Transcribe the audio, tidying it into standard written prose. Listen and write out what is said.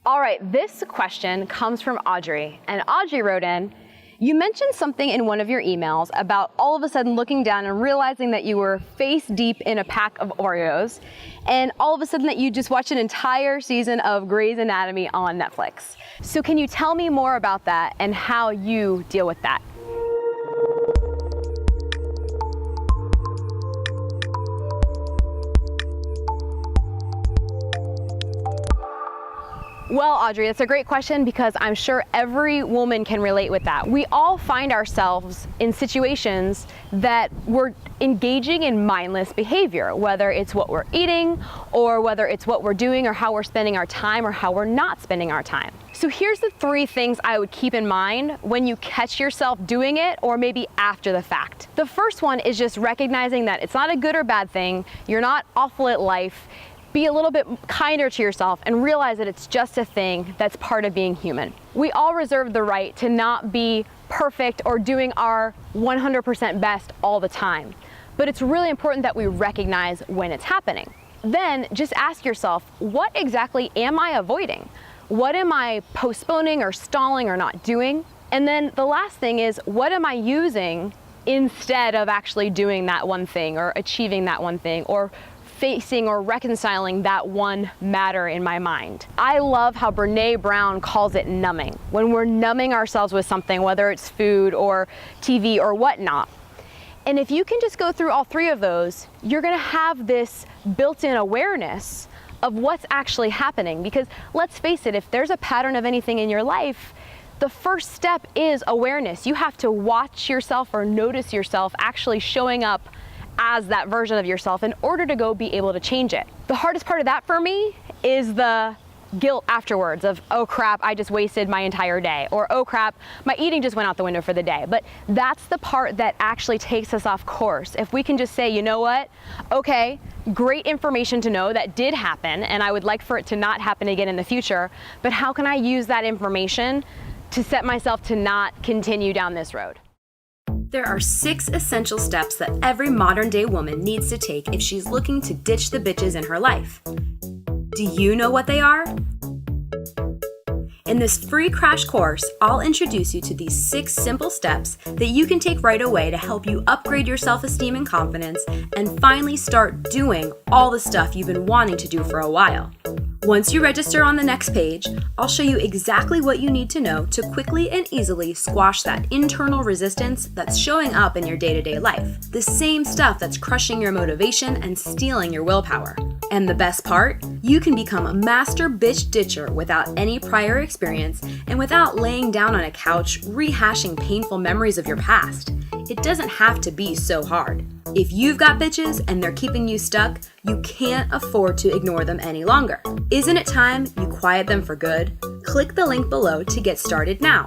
All right, this question comes from Audrey, and Audrey wrote in, you mentioned something in one of your emails about all of a sudden looking down and realizing that you were face deep in a pack of Oreos, and all of a sudden that you just watched an entire season of Grey's Anatomy on Netflix. So can you tell me more about that and how you deal with that? Well, Audrey, that's a great question because I'm sure every woman can relate with that. We all find ourselves in situations that we're engaging in mindless behavior, whether it's what we're eating or whether it's what we're doing or how we're spending our time or how we're not spending our time. So here's the 3 things I would keep in mind when you catch yourself doing it or maybe after the fact. The first one is just recognizing that it's not a good or bad thing. You're not awful at life. Be a little bit kinder to yourself and realize that it's just a thing that's part of being human. We all reserve the right to not be perfect or doing our 100% best all the time, but it's really important that we recognize when it's happening. Then just ask yourself, what exactly am I avoiding? What am I postponing or stalling or not doing? And then the last thing is, what am I using instead of actually doing that one thing or achieving that one thing or facing or reconciling that one matter in my mind. I love how Brené Brown calls it numbing. When we're numbing ourselves with something, whether it's food or TV or whatnot. And if you can just go through all 3 of those, you're gonna have this built-in awareness of what's actually happening. Because let's face it, if there's a pattern of anything in your life, the first step is awareness. You have to watch yourself or notice yourself actually showing up as that version of yourself in order to go be able to change it. The hardest part of that for me is the guilt afterwards of, oh crap, I just wasted my entire day, or oh crap, my eating just went out the window for the day. But that's the part that actually takes us off course. If we can just say, you know what, okay, great information to know that did happen, and I would like for it to not happen again in the future, but how can I use that information to set myself to not continue down this road? There are 6 essential steps that every modern-day woman needs to take if she's looking to ditch the bitches in her life. Do you know what they are? In this free crash course, I'll introduce you to these 6 simple steps that you can take right away to help you upgrade your self-esteem and confidence and finally start doing all the stuff you've been wanting to do for a while. Once you register on the next page, I'll show you exactly what you need to know to quickly and easily squash that internal resistance that's showing up in your day-to-day life. The same stuff that's crushing your motivation and stealing your willpower. And the best part? You can become a master bitch ditcher without any prior experience and without laying down on a couch rehashing painful memories of your past. It doesn't have to be so hard. If you've got bitches and they're keeping you stuck, you can't afford to ignore them any longer. Isn't it time you quiet them for good? Click the link below to get started now.